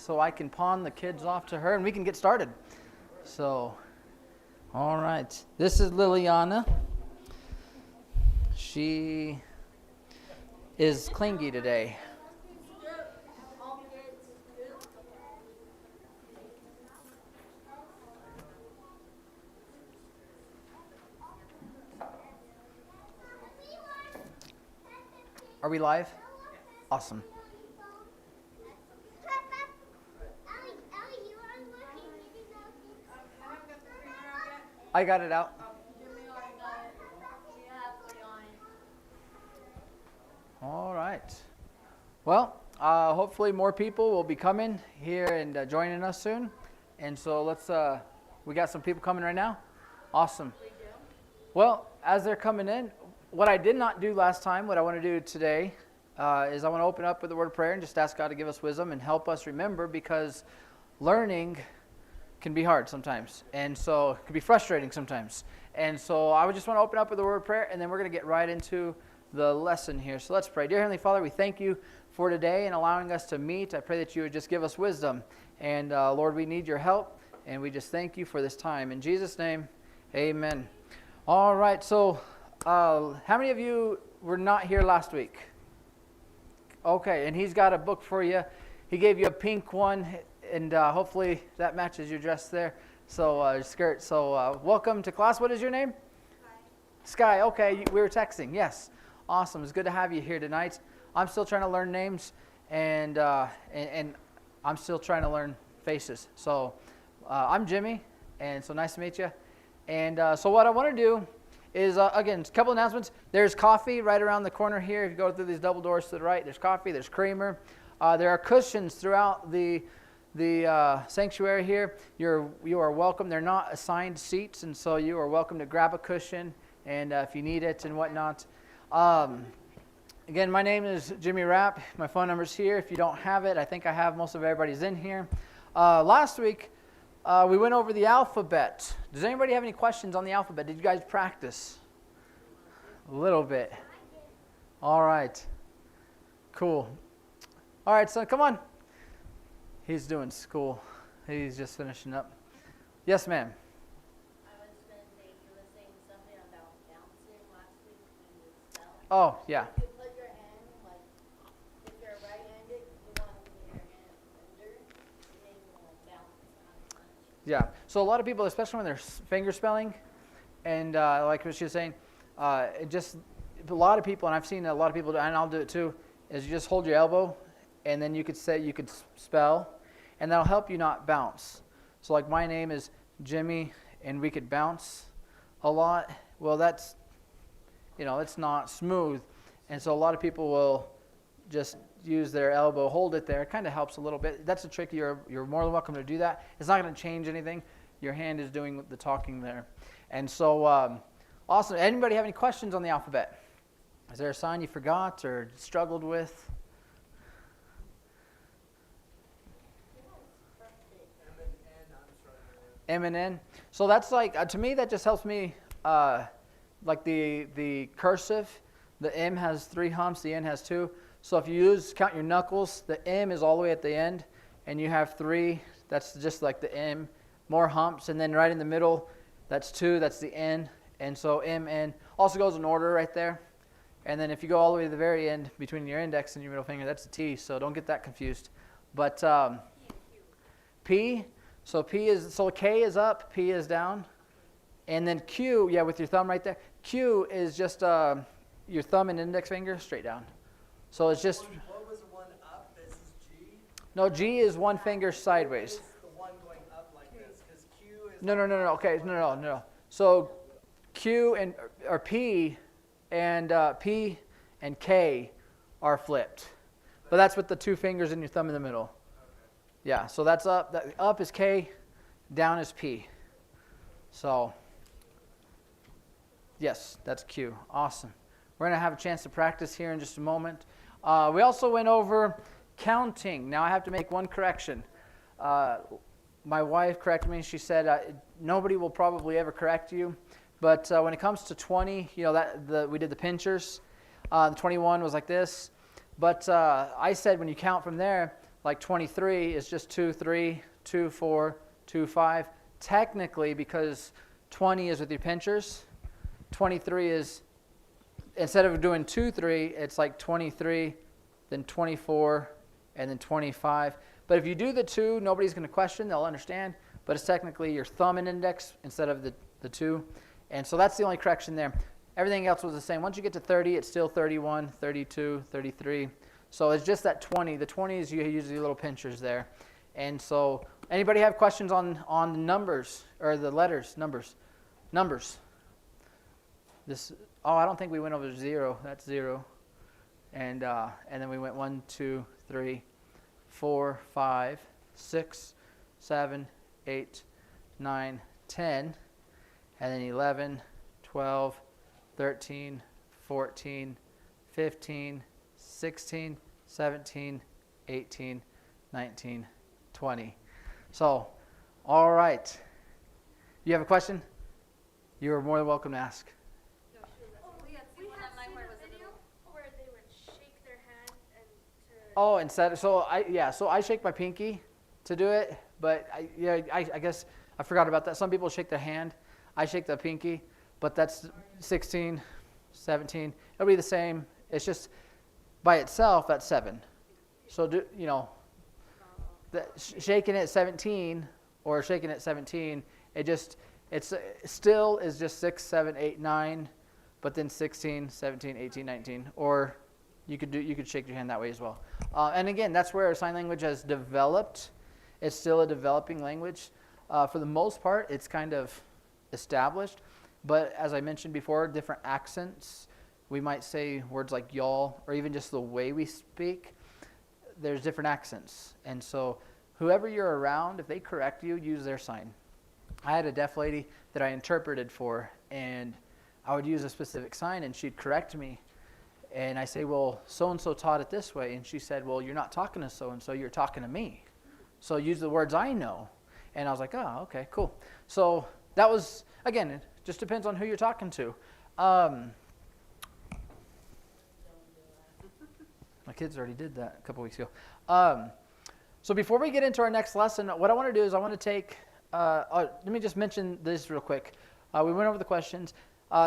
so I can pawn the kids off to her and we can get started. So, all right. This is Liliana. She is clingy today. Are we live? Awesome. I got it out. All right. Well, hopefully more people will be coming here and joining us soon. And so we got some people coming right now. Awesome. Well, as they're coming in, what I did not do last time, what I want to do today, is I want to open up with a word of prayer and just ask God to give us wisdom and help us remember, because learning can be hard sometimes, and so it can be frustrating sometimes. And so I would just want to open up with a word of prayer, and then we're going to get right into the lesson here. So let's pray. Dear Heavenly Father, we thank you for today and allowing us to meet. I pray that you would just give us wisdom. And Lord, we need your help, and we just thank you for this time. In Jesus' name, amen. All right, so how many of you were not here last week? Okay, and he's got a book for you. He gave you a pink one, and hopefully that matches your dress there. So your skirt. So welcome to class. What is your name? Sky. Okay, we were texting. Yes. Awesome. It's good to have you here tonight. I'm still trying to learn names, and I'm still trying to learn faces. So I'm Jimmy, and so nice to meet you. And so what I want to do is, again, a couple announcements. There's coffee right around the corner here. If you go through these double doors to the right, there's coffee, there's creamer. There are cushions throughout the sanctuary here. You are welcome. They're not assigned seats, and so you are welcome to grab a cushion, and if you need it and whatnot. Again, my name is Jimmy Rapp. My phone number's here. If you don't have it, I think I have most of everybody's in here. Last week, we went over the alphabet. Does anybody have any questions on the alphabet? Did you guys practice? A little bit. All right. Cool. All right, son, come on. He's doing school. He's just finishing up. Yes, ma'am. I was going to say, you were saying something about bouncing last week when you fell. Oh, yeah. You put your hand, like, if you're right-handed, you want to put your hand under, and then you want to bounce. Yeah. So a lot of people, especially when they're finger spelling, and like what she was saying, a lot of people, and I've seen a lot of people, and I'll do it too, is you just hold your elbow, and then you could spell, and that'll help you not bounce. So like my name is Jimmy, and we could bounce a lot. Well, that's, it's not smooth, and so a lot of people will just use their elbow, hold it there. It kind of helps a little bit. That's a trick. You're more than welcome to do that. It's not going to change anything. Your hand is doing the talking there. And so, awesome. Anybody have any questions on the alphabet? Is there a sign you forgot or struggled with? M and N. So that's like, to me, that just helps me, like the cursive. The M has 3 humps, the N has 2. So if you count your knuckles, the M is all the way at the end, and you have 3. That's just like the M. More humps, and then right in the middle, that's 2. That's the N. And so M, N. Also goes in order right there. And then if you go all the way to the very end, between your index and your middle finger, that's a T. So don't get that confused. But P. So K is up, P is down. And then Q, yeah, with your thumb right there. Q is just your thumb and index finger straight down. So it's just... What was the one up? This is G? No, G is one finger sideways. What is the one going up like this? Because Q is... No. Okay, no. So Q or P and K are flipped. But that's with the 2 fingers and your thumb in the middle. Yeah, so that's up. Up is K, down is P. So, yes, that's Q. Awesome. We're going to have a chance to practice here in just a moment. We also went over counting. Now I have to make one correction. My wife corrected me. She said, nobody will probably ever correct you. But when it comes to 20, we did the pinchers. The 21 was like this. But I said when you count from there, like 23 is just 2, 3, 2, 4, 2, 5. Technically, because 20 is with your pinchers, 23 is, instead of doing 2, 3, it's like 23, then 24, and then 25. But if you do the 2, nobody's going to question, they'll understand. But it's technically your thumb and index instead of the 2. And so that's the only correction there. Everything else was the same. Once you get to 30, it's still 31, 32, 33. So it's just that 20. The 20 is you use the little pinchers there. And so anybody have questions on the numbers or the letters, numbers? This, I don't think we went over 0. That's 0. And then we went 1, 2, 3, 4, 5, 6, 7, 8, 9, 10, and then 11, 12, 13, 14, 15, 16, 17, 18, 19, 20. So, all right. You have a question? You are more than welcome to ask. We had seen the video where they would shake their hand and to. Oh, instead, so I shake my pinky to do it, but I guess I forgot about that. Some people shake their hand. I shake the pinky, but that's 16, 17. It'll be the same. It's just by itself, that's 7. So shaking it at 17 or shaking it at 17, it's still is just 6, 7, 8, 9, but then 16, 17, 18, 19, or you could shake your hand that way as well. And again, that's where sign language has developed. It's still a developing language. For the most part, it's kind of established, but as I mentioned before, different accents. We might say words like y'all, or even just the way we speak. There's different accents, and so whoever you're around, if they correct you, use their sign. I had a deaf lady that I interpreted for, and I would use a specific sign, and she'd correct me. And I say, well, so-and-so taught it this way. And she said, well, you're not talking to so-and-so, you're talking to me. So use the words I know. And I was like, oh, okay, cool. So that was, again, it just depends on who you're talking to. My kids already did that a couple weeks ago. So before we get into our next lesson, what I want to do is I want to take, let me just mention this real quick. We went over the questions.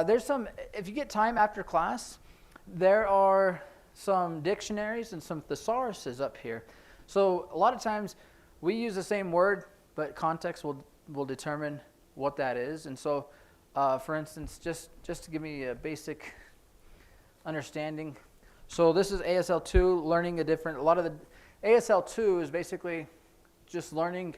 There's some, if you get time after class, there are some dictionaries and some thesauruses up here. So a lot of times we use the same word, but context will determine what that is. And so, for instance, just to give me a basic understanding. So this is ASL 2, learning a lot of the, ASL 2 is basically just learning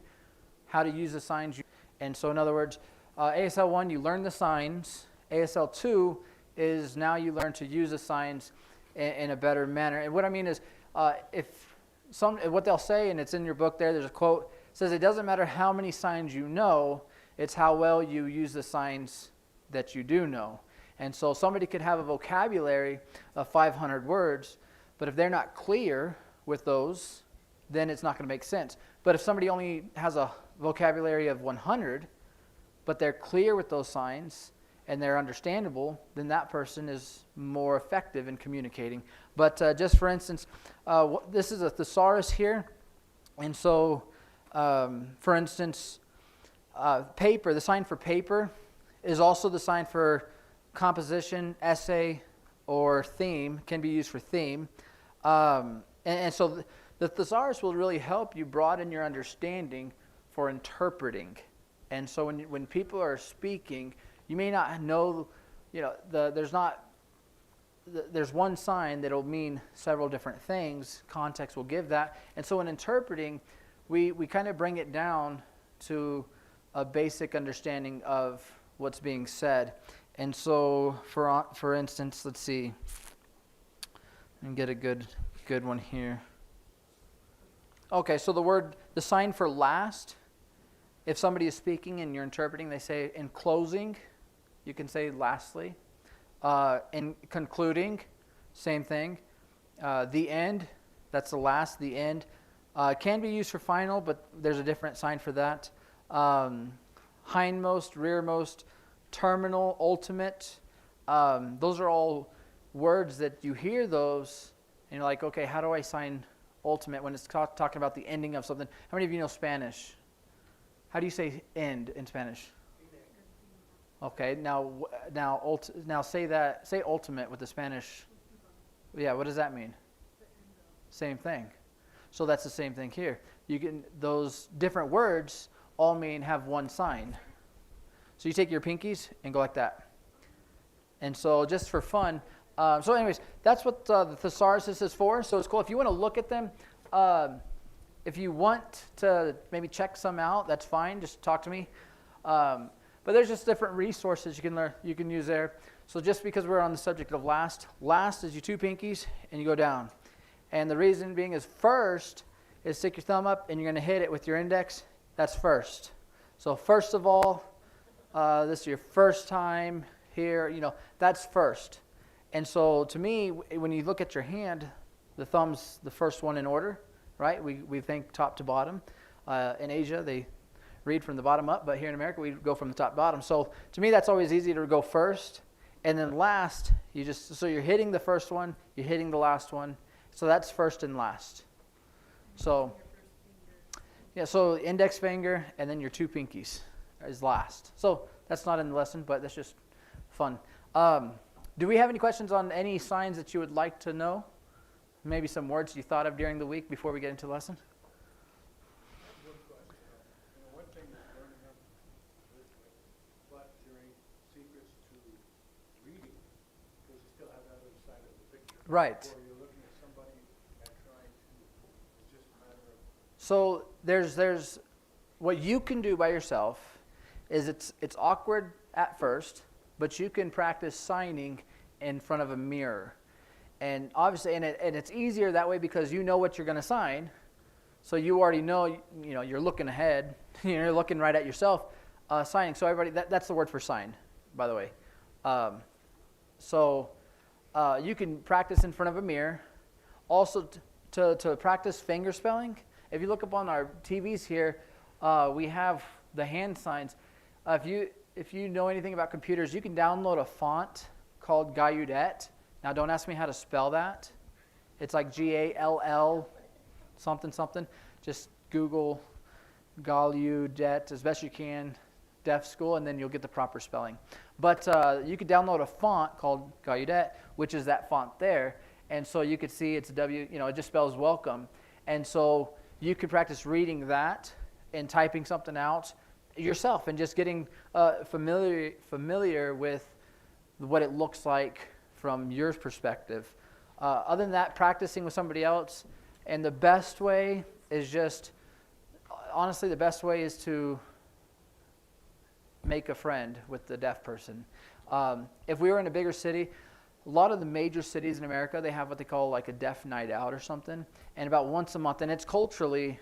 how to use the signs. And so in other words, ASL 1, you learn the signs. ASL 2 is now you learn to use the signs in a better manner. And what I mean is, what they'll say, and it's in your book there's a quote, says it doesn't matter how many signs you know, it's how well you use the signs that you do know. And so somebody could have a vocabulary of 500 words, but if they're not clear with those, then it's not going to make sense. But if somebody only has a vocabulary of 100, but they're clear with those signs and they're understandable, then that person is more effective in communicating. But just for instance, this is a thesaurus here. And so, for instance, paper, the sign for paper is also the sign for composition, essay, or theme, can be used for theme. And so the thesaurus will really help you broaden your understanding for interpreting. And so when people are speaking, you may not know, there's one sign that will mean several different things. Context will give that. And so in interpreting, we kind of bring it down to a basic understanding of what's being said. And so, for instance, let's see, and get a good one here. Okay, so the sign for last, if somebody is speaking and you're interpreting, they say in closing, you can say lastly. In concluding, same thing. The end, that's the last, the end. Can be used for final, but there's a different sign for that. Hindmost, rearmost, terminal, ultimate. Those are all words that you hear those, and you're like, okay, how do I sign ultimate when it's talking about the ending of something. How many of you know Spanish? How do you say end in Spanish? Okay, now say ultimate with the Spanish. Yeah, what does that mean? Same thing. So that's the same thing here. Those different words all have one sign. So you take your pinkies and go like that. And so just for fun, so anyways, that's what the thesaurus is for. So it's cool. If you want to look at them, if you want to maybe check some out, that's fine. Just talk to me. But there's just different resources you can use there. So just because we're on the subject of last is your two pinkies and you go down. And the reason being is first is stick your thumb up and you're going to hit it with your index. That's first. So first of all, this is your first time here, that's first. And so to me, when you look at your hand, the thumb's the first one in order, right? We think top to bottom. In Asia, they read from the bottom up, but here in America, we go from the top to bottom. So to me, that's always easy to go first. And then last, so you're hitting the first one, you're hitting the last one. So that's first and last. So, yeah, so index finger and then your two pinkies is last. So that's not in the lesson, but that's just fun. Do we have any questions on any signs that you would like to know? Maybe some words you thought of during the week before we get into the lesson? One question. One thing is learning them visually, but during secrets to reading, because you still have that other side of the picture. Right. Or you're looking at somebody and trying to, it's just a matter of. So there's what you can do by yourself is it's awkward at first, but you can practice signing in front of a mirror. And obviously, and it's easier that way because you know what you're going to sign. So you already know, you're looking ahead. You're looking right at yourself, signing. So everybody, that's the word for sign, by the way. So you can practice in front of a mirror. Also, to practice finger spelling, if you look up on our TVs here, we have the hand signs. If you know anything about computers, you can download a font called Gallaudet. Now, don't ask me how to spell that. It's like Gall something something. Just Google Gallaudet as best you can, deaf school, and then you'll get the proper spelling. But you could download a font called Gallaudet, which is that font there. And so you could see it's W, it just spells welcome. And so you could practice reading that and typing something out yourself and just getting familiar with what it looks like from your perspective. Other than that, practicing with somebody else. And the best way is honestly, the best way is to make a friend with the deaf person. If we were in a bigger city, a lot of the major cities in America, they have what they call like a deaf night out or something. And about once a month, and it's culturally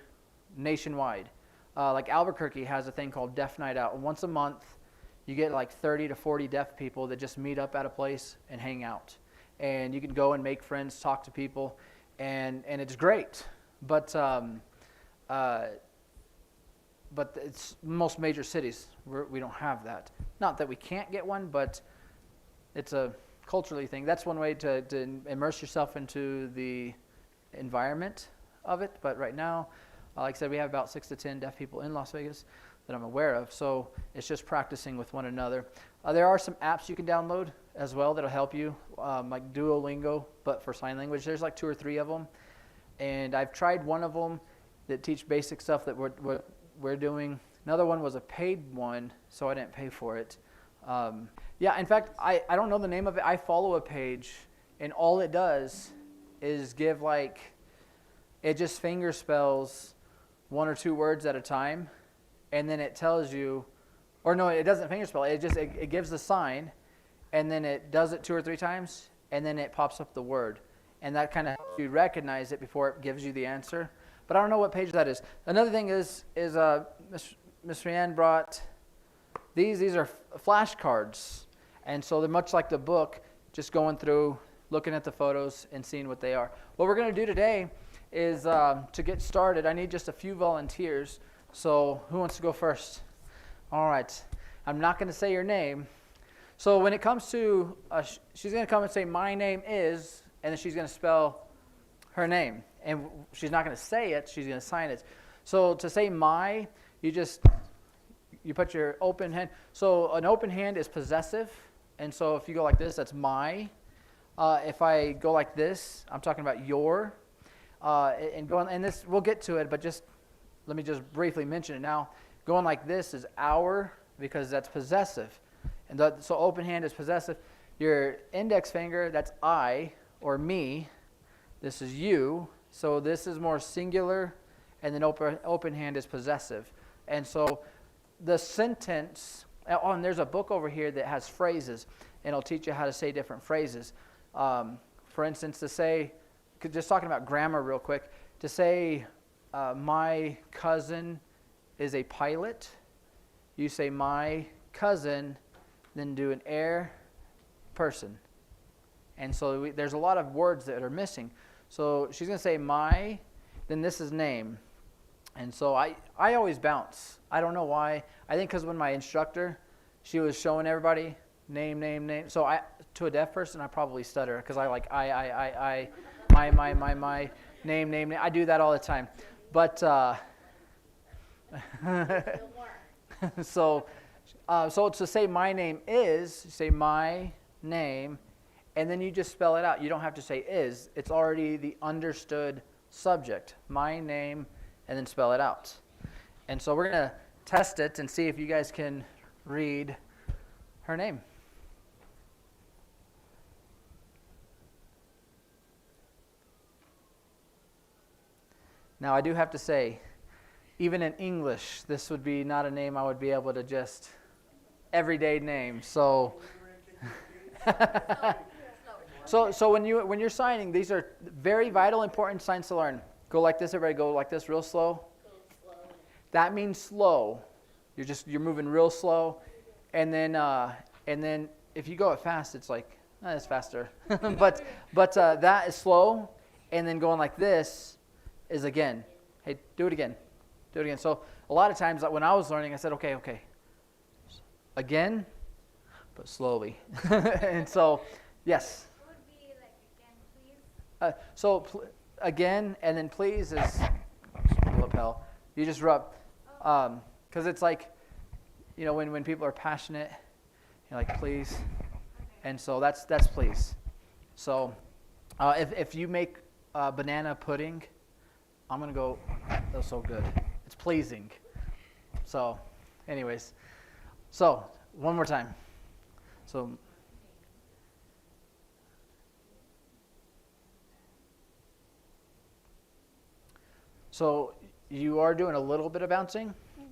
nationwide. Like Albuquerque has a thing called Deaf Night Out. Once a month, you get like 30 to 40 deaf people that just meet up at a place and hang out. And you can go and make friends, talk to people, and it's great. But it's most major cities, we don't have that. Not that we can't get one, but it's a culturally thing. That's one way to immerse yourself into the environment of it. But right now, like I said, we have about 6 to 10 deaf people in Las Vegas that I'm aware of. So it's just practicing with one another. There are some apps you can download as well that'll help you, like Duolingo, but for sign language. There's like 2 or 3 of them. And I've tried one of them that teach basic stuff that we're doing. Another one was a paid one, so I didn't pay for it. In fact, I don't know the name of it. I follow a page, and all it does is give it just finger spells 1 or 2 words at a time, and then it tells you, or no, it doesn't finger spell. It gives the sign, and then it does it 2 or 3 times, and then it pops up the word, and that kind of helps you recognize it before it gives you the answer. But I don't know what page that is. Another thing is Miss Rianne brought these are flashcards, and so they're much like the book, just going through, looking at the photos, and seeing what they are. What we're going to do today is to get started, I need just a few volunteers. So who wants to go first? All right. I'm not going to say your name. So when it comes to, she's going to come and say, my name is, and then she's going to spell her name. and she's not going to say it, she's going to sign it. So to say my, you put your open hand. So an open hand is possessive, and so if you go like this, that's my. If I go like this, I'm talking about your. And this, we'll get to it, but just let me just briefly mention it now. Going like this is our, because that's possessive. And so open hand is possessive. Your index finger, that's I or me. This is you. So this is more singular, and then open hand is possessive. And so the sentence, and there's a book over here that has phrases, and it'll teach you how to say different phrases. For instance, to say, just talking about grammar real quick, to say my cousin is a pilot, you say my cousin, then do an air person. And so there's a lot of words that are missing. So she's going to say my, then this is name. And so I always bounce. I don't know why. I think because when my instructor, she was showing everybody name. So to a deaf person, I probably stutter because I like my, name. I do that all the time. But so to say my name is, say my name, and then you just spell it out. You don't have to say is. It's already the understood subject. My name, and then spell it out. And so we're going to test it and see if you guys can read her name. Now, I do have to say, even in English, this would be not a name I would be able to just everyday name. So, so when you're signing, these are very vital, important signs to learn. Go like this, everybody. Go like this, real slow. That means slow. You're moving real slow, and then if you go it fast, it's like it's faster. but that is slow, and then going like this is again. Hey, do it again. So a lot of times when I was learning, I said, okay, again, but slowly. And so, yes. What would be like again, please? Again, and then please is lapel. You just rub, because it's like, when people are passionate, you're like please, and so that's please. So if you make banana pudding, I'm gonna go. That's so good. It's pleasing. So, anyways, so one more time. So you are doing a little bit of bouncing. Okay.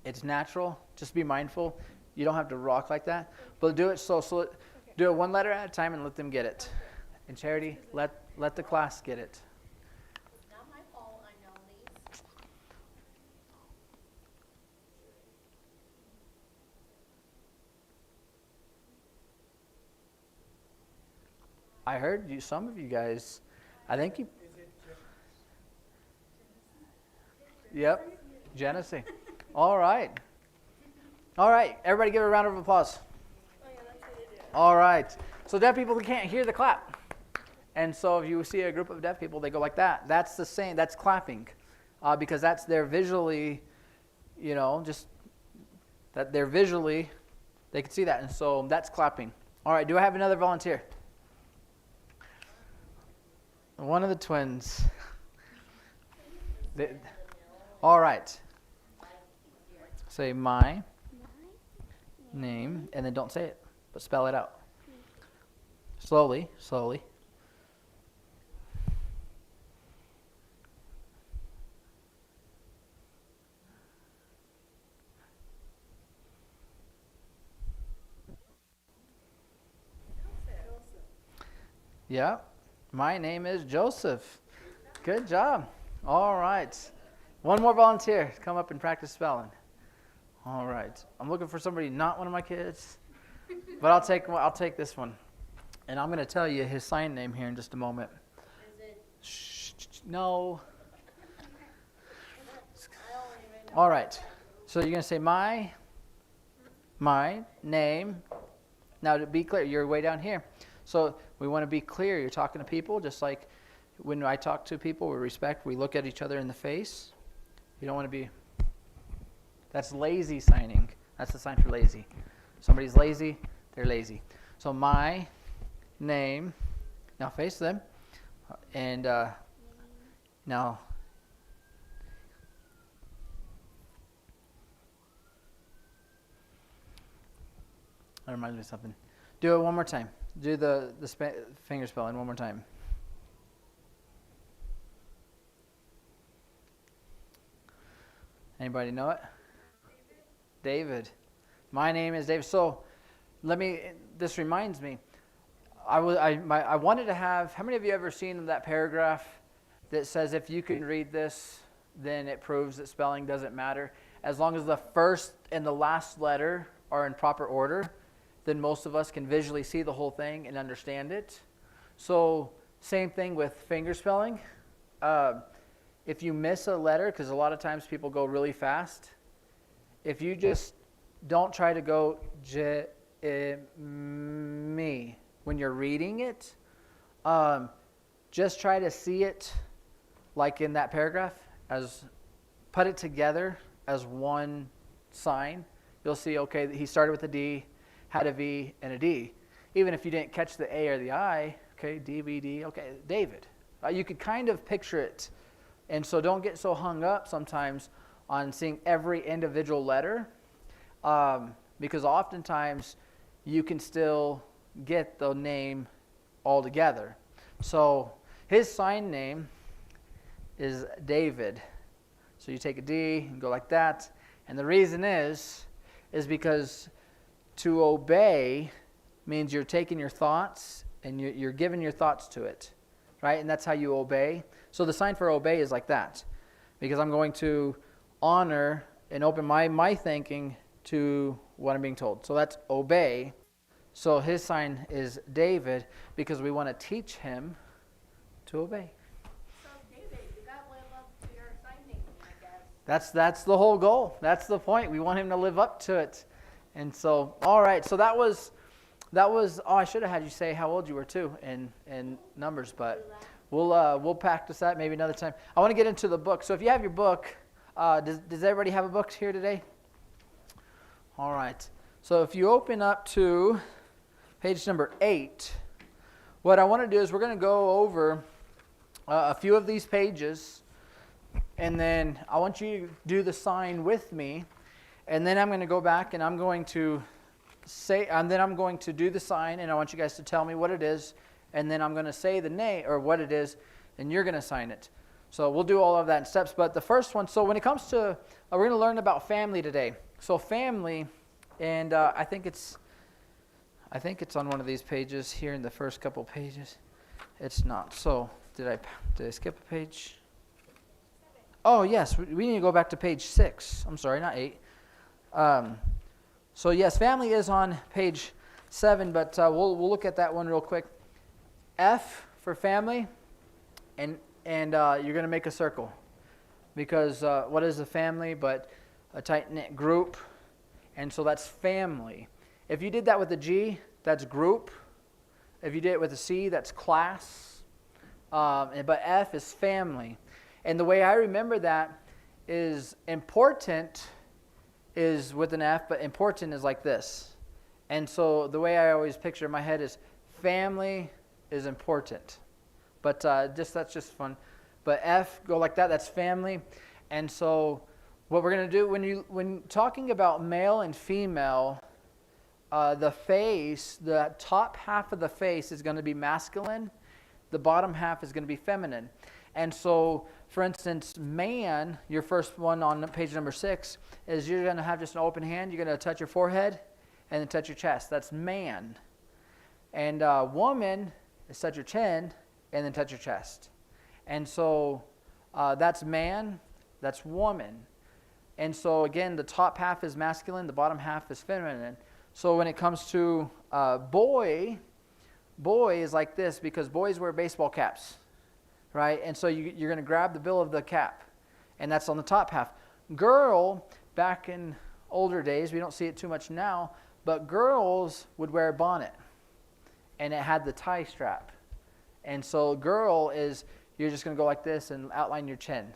It's natural. Just be mindful. You don't have to rock like that. But do it do it one letter at a time and let them get it. And Charity, let the class get it. It's not my fault, I know these. I heard some of you guys, I think you. Yep, Genesee. All right. Everybody give a round of applause. All right. So deaf people can't hear the clap. And so if you see a group of deaf people, they go like that. That's the same. That's clapping, because they're visually, just that they're visually, they can see that. And so that's clapping. All right. Do I have another volunteer? One of the twins. All right. Say my name, and then don't say it, but spell it out. Slowly. Yeah, my name is Joseph. Good job. All right. One more volunteer. Come up and practice spelling. All right. I'm looking for somebody not one of my kids, but I'll take this one. And I'm going to tell you his sign name here in just a moment. Is it, Shh, no. I don't even know. All right. So you're going to say my name. Now to be clear, you're way down here. So we want to be clear. You're talking to people just like when I talk to people with respect, we look at each other in the face. You don't want to be, that's lazy signing. That's the sign for lazy. Somebody's lazy, they're lazy. So my name, now face them, and now, that reminds me of something. Do it one more time. Do the finger spelling one more time. Anybody know it? David. My name is David. So this reminds me, I wanted to have, how many of you ever seen that paragraph that says if you can read this, then it proves that spelling doesn't matter? As long as the first and the last letter are in proper order, then most of us can visually see the whole thing and understand it. So same thing with finger spelling. If you miss a letter, because a lot of times people go really fast, if you just don't try to go me when you're reading it, just try to see it like in that paragraph, as put it together as one sign. You'll see, okay, he started with a D, had a V, and a D. Even if you didn't catch the A or the I, okay, DVD, okay, David. You could kind of picture it. And so don't get so hung up sometimes on seeing every individual letter, because oftentimes you can still get the name all together. So his sign name is David. So you take a D and go like that. And the reason is because to obey means you're taking your thoughts and you're giving your thoughts to it, right? And that's how you obey. So the sign for obey is like that, because I'm going to honor and open my thinking to what I'm being told. So that's obey. So his sign is David, because we want to teach him to obey. So David, you got to live up to your sign name, I guess. That's the whole goal. That's the point. We want him to live up to it. And so, all right. So that was. Oh, I should have had you say how old you were too in numbers, but we'll practice that maybe another time. I want to get into the book. So if you have your book, does everybody have a book here today? All right. So if you open up to page number 8, what I want to do is we're going to go over a few of these pages, and then I want you to do the sign with me, and then I'm going to go back and I'm going to say, and then I'm going to do the sign, and I want you guys to tell me what it is, and then I'm going to say the name or what it is, and you're going to sign it. So we'll do all of that in steps. But the first one, so when it comes to, we're going to learn about family today. So family, and I think it's on one of these pages here in the first couple pages. It's not. So did I skip a page? Oh yes, we need to go back to page 6. I'm sorry, not 8. So yes, family is on page 7, but we'll look at that one real quick. F for family, and you're going to make a circle, because what is a family but a tight-knit group? And so that's family. If you did that with a G, that's group. If you did it with a C, that's class. But F is family. And the way I remember that is important is with an F, but important is like this. And so the way I always picture in my head is family is important. But that's just fun. But F, go like that, that's family. And so what we're going to do, when talking about male and female, the face, the top half of the face is going to be masculine. The bottom half is going to be feminine. And so, for instance, man, your first one on page number 6, is you're going to have just an open hand. You're going to touch your forehead and then touch your chest. That's man. And woman is touch your chin and then touch your chest. And so that's man, that's woman. And so, again, the top half is masculine, the bottom half is feminine. So when it comes to boy is like this, because boys wear baseball caps, right? And so you're going to grab the bill of the cap, and that's on the top half. Girl, back in older days, we don't see it too much now, but girls would wear a bonnet, and it had the tie strap. And so girl is, you're just going to go like this and outline your chin.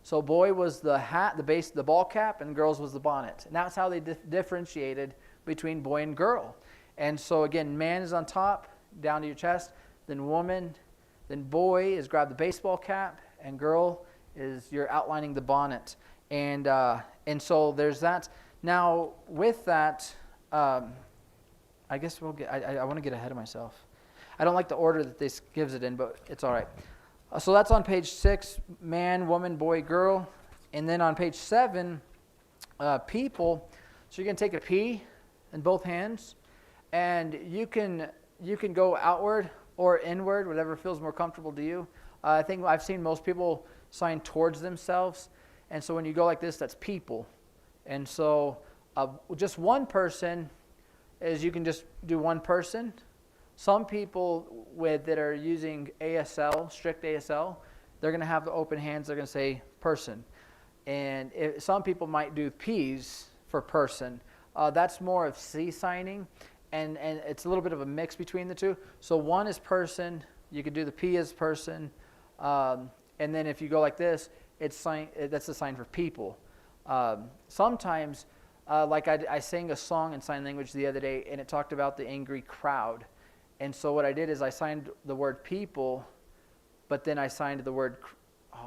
So boy was the hat, the base, the ball cap, and girls was the bonnet. And that's how they differentiated between boy and girl. And so again, man is on top, down to your chest, then woman, then boy is grab the baseball cap, and girl is you're outlining the bonnet. And so there's that. Now with that, I guess we'll get. I want to get ahead of myself. I don't like the order that this gives it in, but it's all right. So that's on page 6, man, woman, boy, girl. And then on page 7, people. So you're going to take a P in both hands, and you can go outward or inward, whatever feels more comfortable to you. I think I've seen most people sign towards themselves, and so when you go like this, that's people. And so just one person is you can just do one person. Some people that are using ASL, strict ASL, they're going to have the open hands. They're going to say person. And some people might do P's for person. That's more of C signing, and it's a little bit of a mix between the two. So one is person. You could do the P as person. And then if you go like this, that's the sign for people. Sometimes, like I sang a song in sign language the other day, and it talked about the angry crowd. And so what I did is I signed the word people, but then I signed the word,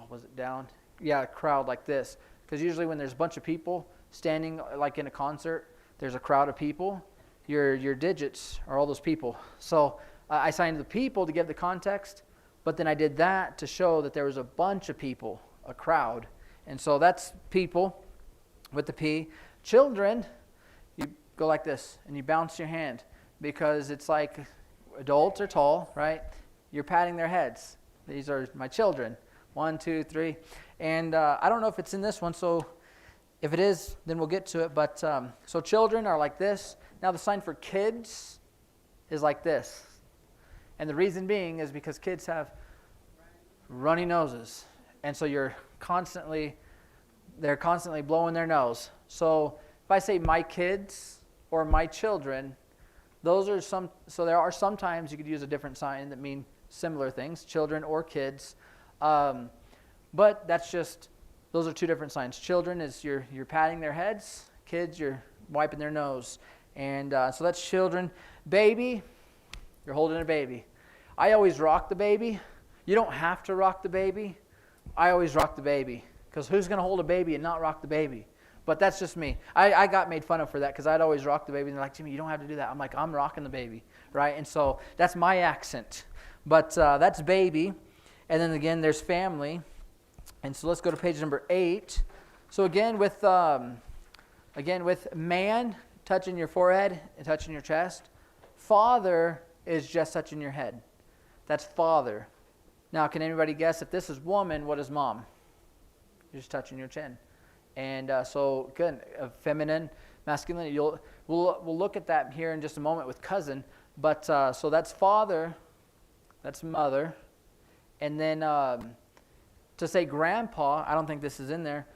was it down? Yeah, crowd like this. Because usually when there's a bunch of people standing like in a concert, there's a crowd of people. Your digits are all those people. So I signed the people to give the context, but then I did that to show that there was a bunch of people, a crowd. And so that's people with the P. Children, you go like this and you bounce your hand because it's like adults are tall, right? You're patting their heads. These are my children. 1, 2, 3. And I don't know if it's in this one, so if it is, then we'll get to it. But so children are like this. Now the sign for kids is like this. And the reason being is because kids have runny noses. And so they're constantly blowing their nose. So if I say my kids or my children, those are so there are sometimes you could use a different sign that mean similar things, children or kids. But that's just, those are two different signs. Children is you're patting their heads. Kids, you're wiping their nose. And so that's children. Baby, you're holding a baby. I always rock the baby. You don't have to rock the baby. I always rock the baby. Because who's going to hold a baby and not rock the baby? But that's just me. I got made fun of for that because I'd always rock the baby. And they're like, Jimmy, you don't have to do that. I'm like, I'm rocking the baby, right? And so that's my accent. But that's baby. And then again, there's family. And so let's go to page number 8. So again, with man touching your forehead and touching your chest, father is just touching your head. That's father. Now, can anybody guess if this is woman, what is mom? You're just touching your chin. And so, good, feminine, masculine. We'll look at that here in just a moment with cousin. But so that's father, that's mother. And then to say grandpa, I don't think this is in there,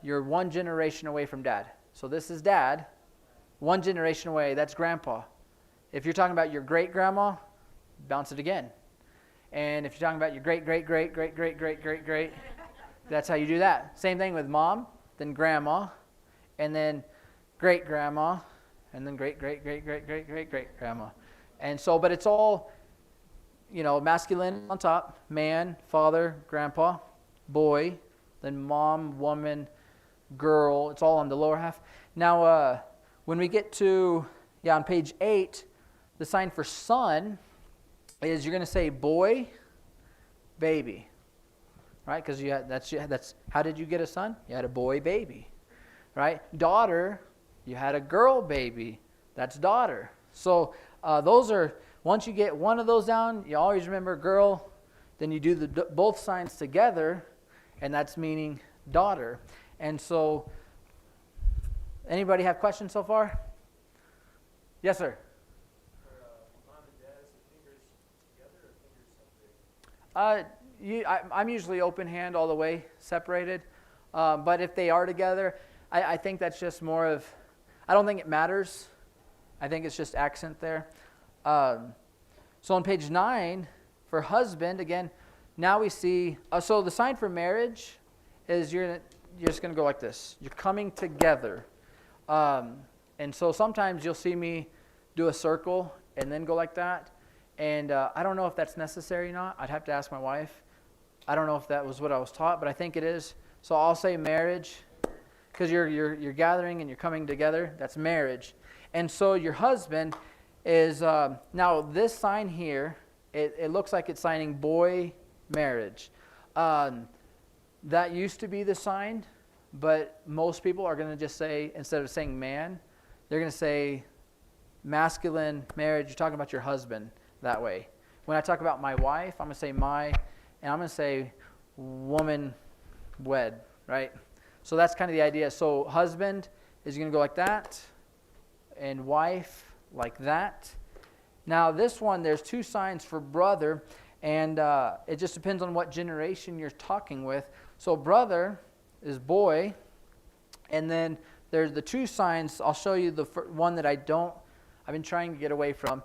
you're one generation away from dad. So this is dad, one generation away, that's grandpa. If you're talking about your great-grandma, bounce it again. And if you're talking about your great-great-great-great-great-great-great-great, that's how you do that. Same thing with mom, then grandma, and then great-grandma, and then great-great-great-great-great-great-grandma. And so, but it's all, masculine on top, man, father, grandpa, boy, then mom, woman, girl. It's all on the lower half. Now, when we get to, on page 8, the sign for son is you're going to say boy, baby. Right? Because that's how did you get a son? You had a boy baby. Right? Daughter, you had a girl baby. That's daughter. So those are, once you get one of those down, you always remember girl. Then you do both signs together, and that's meaning daughter. And so, anybody have questions so far? Yes, sir. Mom and dad, is the fingers together or fingers separated? I'm usually open hand all the way, separated. But if they are together, I think that's just more of, I don't think it matters. I think it's just accent there. So on page 9, for husband, again, now we see, so the sign for marriage is you're just going to go like this. You're coming together. And so sometimes you'll see me do a circle and then go like that. And I don't know if that's necessary or not. I'd have to ask my wife. I don't know if that was what I was taught, but I think it is. So I'll say marriage because you're gathering and you're coming together. That's marriage. And so your husband is, now this sign here, it looks like it's signing boy marriage. That used to be the sign, but most people are going to just say, instead of saying man, they're going to say masculine marriage. You're talking about your husband that way. When I talk about my wife, I'm going to say my, and I'm going to say woman wed, right? So that's kind of the idea. So husband is going to go like that, and wife like that. Now this one, there's two signs for brother, and it just depends on what generation you're talking with. So brother is boy, and then there's the two signs. I'll show you the one that I've been trying to get away from.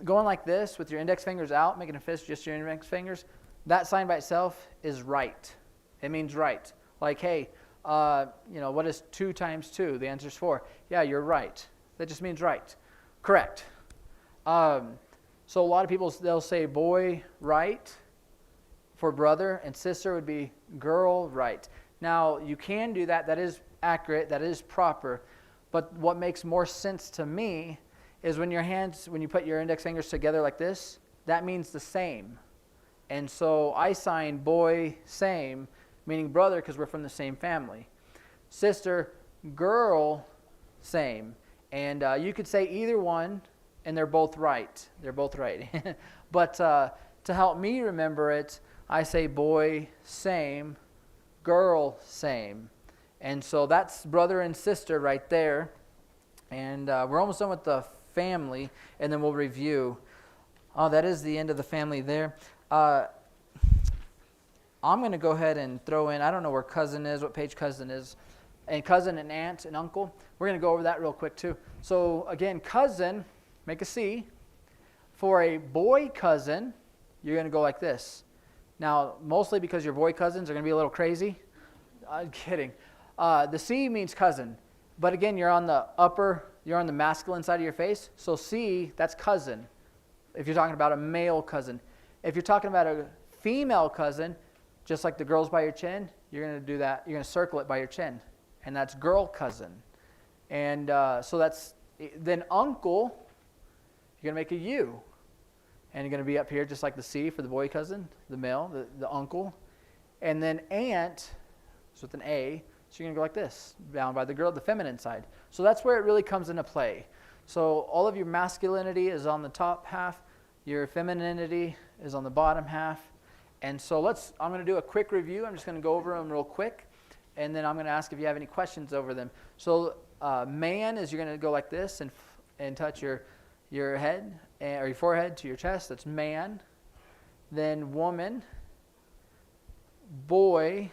Going like this with your index fingers out, making a fist, just your index fingers, that sign by itself is right. It means right. Like, hey, what is 2 times 2? The answer is 4. Yeah, you're right. That just means right. Correct. So a lot of people, they'll say boy right for brother, and sister would be girl right. Now, you can do that. That is accurate. That is proper. But what makes more sense to me is when you put your index fingers together like this, that means the same. And so I sign boy same, meaning brother because we're from the same family. Sister, girl, same. And you could say either one, and they're both right. They're both right. But to help me remember it, I say boy, same, girl, same. And so that's brother and sister right there. And we're almost done with the family, and then we'll review. Oh, that is the end of the family there. I'm going to go ahead and throw in, I don't know where cousin is, what page cousin is, and cousin and aunt and uncle. We're going to go over that real quick too. So again, cousin, make a C. For a boy cousin, you're going to go like this. Now, mostly because your boy cousins are going to be a little crazy. I'm kidding. The C means cousin. But again, you're on the masculine side of your face. So C, that's cousin. If you're talking about a male cousin. If you're talking about a female cousin, just like the girls by your chin, you're going to do that. You're going to circle it by your chin. And that's girl cousin. And so that's, then uncle, you're going to make a U. And you're going to be up here just like the C for the boy cousin, the male, the uncle. And then aunt is with an A. So you're going to go like this, down by the girl, the feminine side. So that's where it really comes into play. So all of your masculinity is on the top half. Your femininity is on the bottom half. And so I'm going to do a quick review. I'm just going to go over them real quick. And then I'm going to ask if you have any questions over them. So man is you're going to go like this and touch your head or your forehead to your chest. That's man. Then woman. Boy,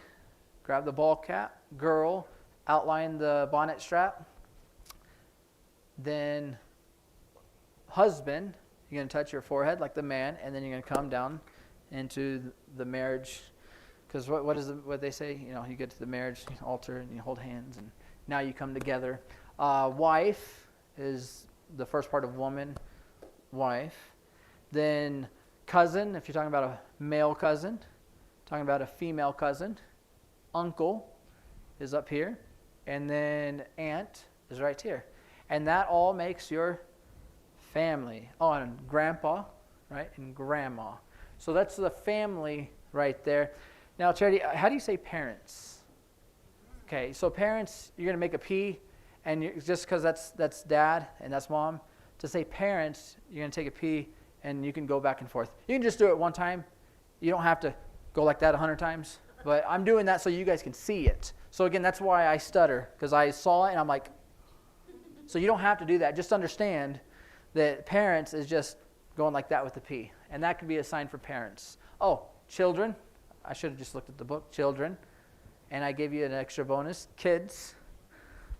grab the ball cap. Girl, outline the bonnet strap. Then husband, you're going to touch your forehead like the man, and then you're going to come down into the marriage. Because what they say? You get to the marriage altar and you hold hands, and now you come together. Wife is the first part of woman, wife. Then cousin, if you're talking about a male cousin. Talking about a female cousin. Uncle is up here. And then aunt is right here. And that all makes your family. Oh, and grandpa, right? And grandma. So that's the family right there. Now, Charity, how do you say parents? Okay, so parents, you're going to make a P, and just because that's dad and that's mom. To say parents, you're going to take a P, and you can go back and forth. You can just do it one time. You don't have to go like that 100 times. But I'm doing that so you guys can see it. So again, that's why I stutter, because I saw it, and I'm like, so you don't have to do that. Just understand that parents is just going like that with the P. And that could be a sign for parents. Oh, children. I should have just looked at the book. Children. And I gave you an extra bonus. Kids.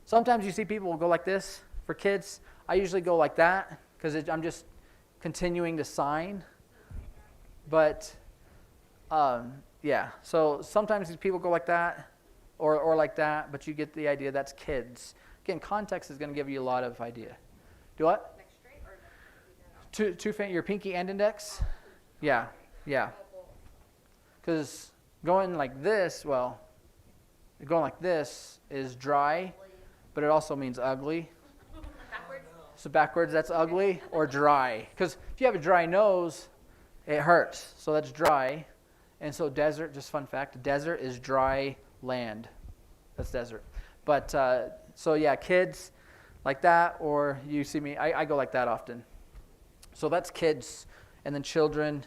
Sometimes you see people will go like this. For kids, I usually go like that because I'm just continuing to sign. But Yeah. So sometimes these people go like that, or like that, but you get the idea. That's kids. Again, context is going to give you a lot of idea. Do what? Neck straight or Two finger, your pinky and index. Yeah. Yeah. Because going like this, well, going like this is dry, but it also means ugly. backwards? So backwards, that's ugly or dry. Because if you have a dry nose, it hurts. So that's dry. And so desert, just fun fact, desert is dry land. That's desert. But so yeah, kids like that, or you see me, I go like that often. So that's kids. And then children,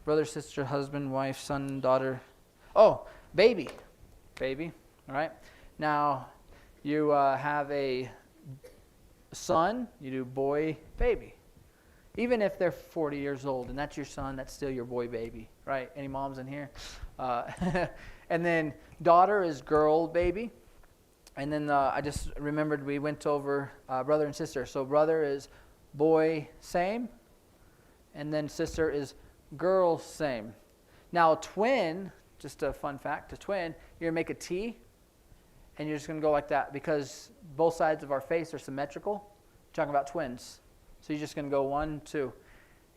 brother, sister, husband, wife, son, daughter. Oh, baby. Baby. All right. Now, you have a son, you do boy, baby. Even if they're 40 years old and that's your son, that's still your boy, baby, right? Any moms in here? And then daughter is girl, baby. And then I just remembered we went over brother and sister. So brother is boy, same. And then sister is girl, same. Now twin, just a fun fact, a twin, you're going to make a T. And you're just going to go like that because both sides of our face are symmetrical. You're talking about twins. So you're just going to go 1, 2.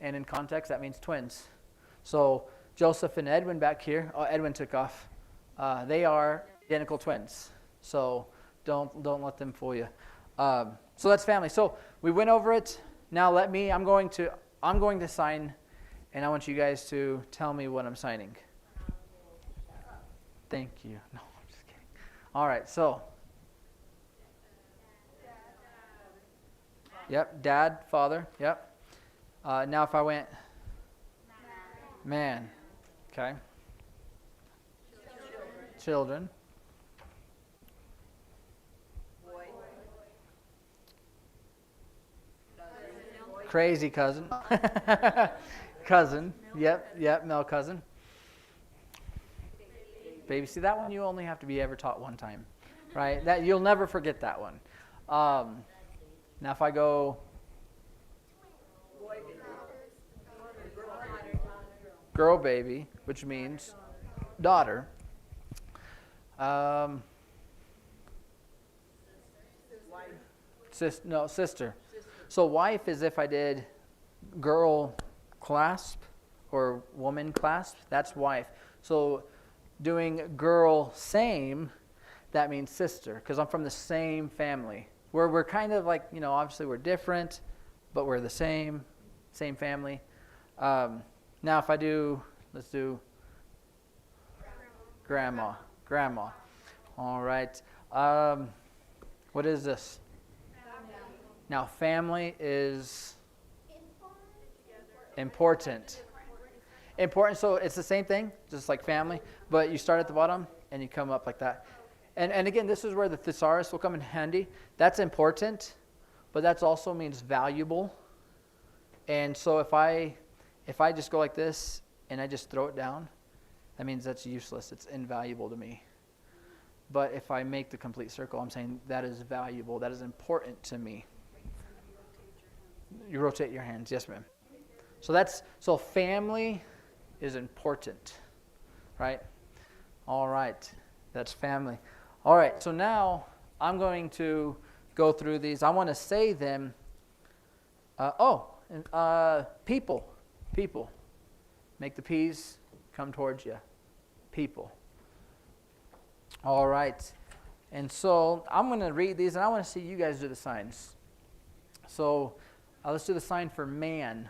And in context, that means twins. So Joseph and Edwin back here, oh, Edwin took off. They are identical twins. So don't let them fool you. So that's family. So we went over it. Now I'm going to sign, and I want you guys to tell me what I'm signing. Thank you. No. All right, so. Yep, dad, father, yep. Now if I went man, okay. Children. Crazy cousin. Cousin, yep, male cousin. Baby, see that one you only have to be ever taught one time, right? That you'll never forget that one. Now if I go girl baby, which means daughter. Sister. So wife is if I did girl clasp or woman clasp, that's wife. So doing girl same, that means sister, because I'm from the same family. We're kind of like, obviously we're different, but we're the same family. Now if I let's do grandma. All right. What is this? Now family is important. Important, so it's the same thing, just like family, but you start at the bottom and you come up like that. And again, this is where the thesaurus will come in handy. That's important, but that also means valuable. And so if I just go like this and I just throw it down, that means that's useless. It's invaluable to me. But if I make the complete circle, I'm saying that is valuable. That is important to me. You rotate your hands. Yes, ma'am. So family is important, right? All right. That's family. All right. So now I'm going to go through these. I want to say them. People. Make the P's come towards you. People. All right. And so I'm going to read these, and I want to see you guys do the signs. So let's do the sign for man.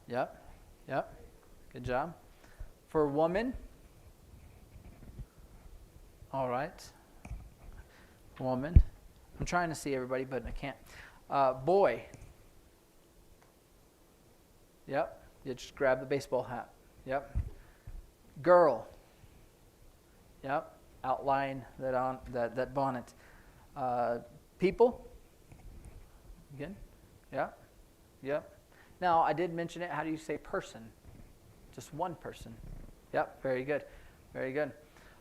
Yep. Good job. For woman. All right. Woman. I'm trying to see everybody, but I can't. Boy. Yep. You just grab the baseball hat. Yep. Girl. Yep. Outline that bonnet. People. Again. Yep. Now, I did mention it. How do you say person? Just one person. Yep. Very good.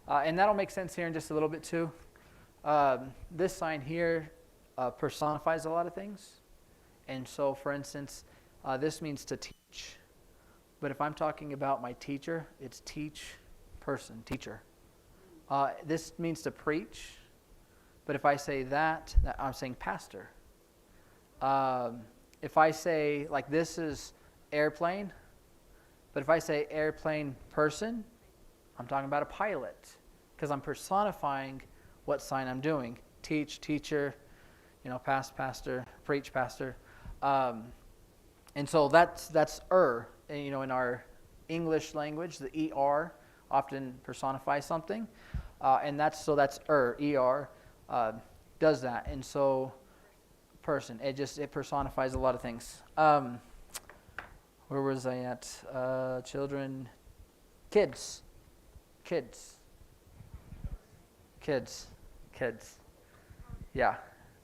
And that'll make sense here in just a little bit too. This sign here personifies a lot of things. And so, for instance, this means to teach But if I'm talking about my teacher, it's teach person, teacher. This means to preach. But if I say that I'm saying pastor. If I say, like, this is airplane, but if I say airplane person, I'm talking about a pilot, because I'm personifying what sign I'm doing. Teach, teacher, pastor, preach, pastor. And so that's and, in our English language, the ER often personifies something. And that's ER does that. And so person, it personifies a lot of things. Where was I at? Children, kids. Yeah,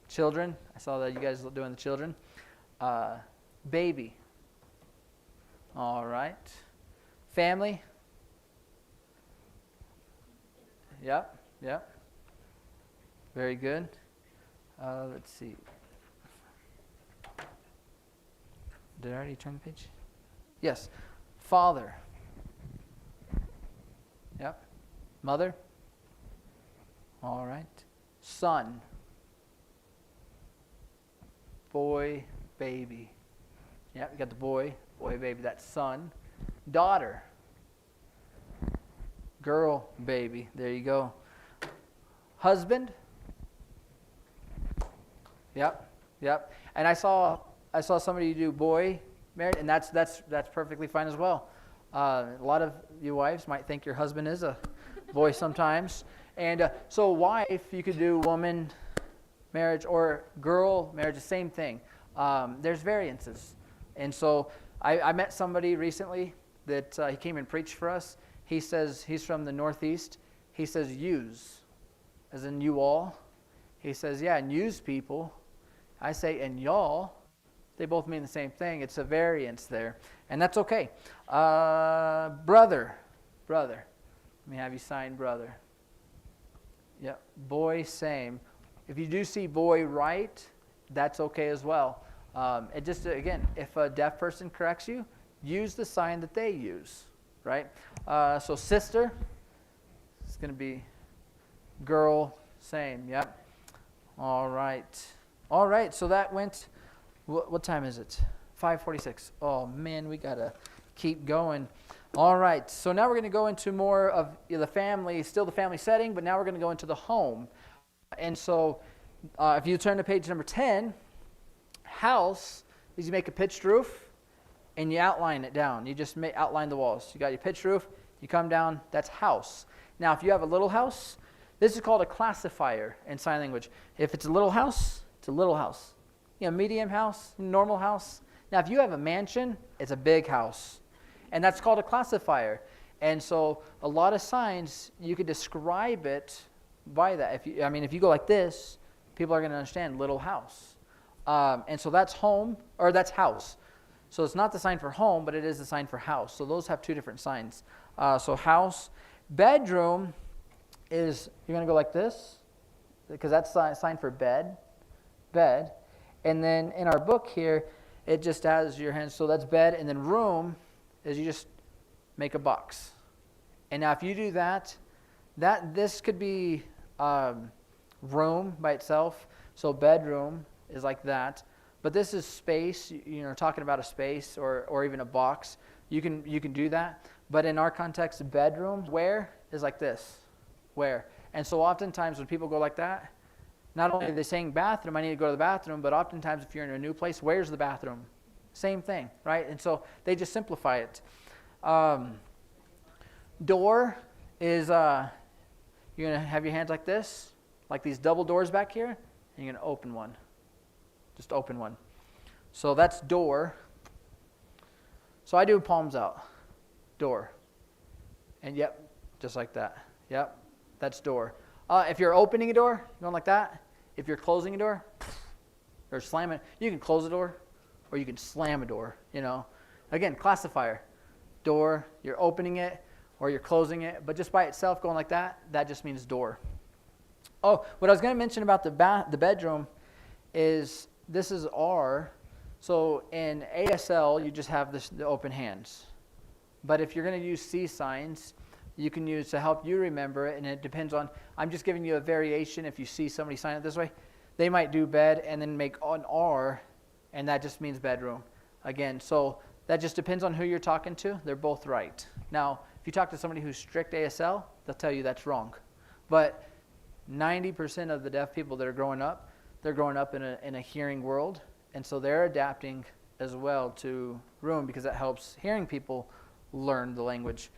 children. I saw that you guys were doing the children. Baby. All right. Family. Yep. Very good. Let's see. Did I already turn the page? Yes. Father. Yep. Mother. All right. Son. Boy, baby. Yep, you got the boy, baby, that's son. Daughter. Girl, baby. There you go. Husband. Yep. And I saw somebody do boy married, and that's perfectly fine as well. A lot of you wives might think your husband is a boy sometimes. And so wife, you could do woman marriage or girl marriage, the same thing. There's variances. And so I met somebody recently that he came and preached for us. He says he's from the Northeast. He says use, as in you all. He says, yeah, and use people. I say, and y'all. They both mean the same thing. It's a variance there. And that's okay. Brother. Let me have you sign brother. Yep. Boy, same. If you do see boy right, that's okay as well. It just, again, if a deaf person corrects you, use the sign that they use, right? So sister, it's going to be girl, same, yep. All right, so that went, what time is it? 5:46. Oh, man, we got to keep going. All right, so now we're going to go into more of the family, still the family setting, but now we're going to go into the home. And so if you turn to page number 10, house is you make a pitched roof and you outline it down. You just outline the walls. You got your pitched roof, you come down, that's house. Now, if you have a little house, this is called a classifier in sign language. If it's a little house, it's a little house. Medium house, normal house. Now, if you have a mansion, it's a big house. And that's called a classifier. And so a lot of signs, you could describe it by that. If you go like this, people are going to understand little house. And so that's home, or that's house. So it's not the sign for home, but it is the sign for house. So those have two different signs. So house. Bedroom is, you're going to go like this, because that's a sign for bed. And then in our book here, it just has your hands. So that's bed. And then room is you just make a box. And now if you do that this could be room by itself. So bedroom is like that. But this is space, talking about a space or even a box. You can do that. But in our context, bedroom, where is like this. Where. And so oftentimes when people go like that, not only are they saying bathroom, I need to go to the bathroom, but oftentimes if you're in a new place, where's the bathroom? Same thing, right? And so they just simplify it. Door is, you're going to have your hands like this, like these double doors back here, and you're going to open one. Just open one. So that's door. So I do palms out. Door. And yep, just like that. Yep, that's door. If you're opening a door, going like that. If you're closing a door, or slamming, you can close a door, or you can slam a door, Again, classifier. Door, you're opening it, or you're closing it. But just by itself going like that just means door. Oh, what I was going to mention about the bedroom is this is R. So in ASL, you just have the open hands. But if you're going to use C signs, you can use to help you remember it, and it depends on, I'm just giving you a variation. If you see somebody sign it this way, they might do bed and then make an R, and that just means bedroom. Again, so that just depends on who you're talking to. They're both right. Now, if you talk to somebody who's strict ASL, they'll tell you that's wrong. But 90% of the deaf people that are growing up, they're growing up in a hearing world, and so they're adapting as well to room because that helps hearing people learn the language.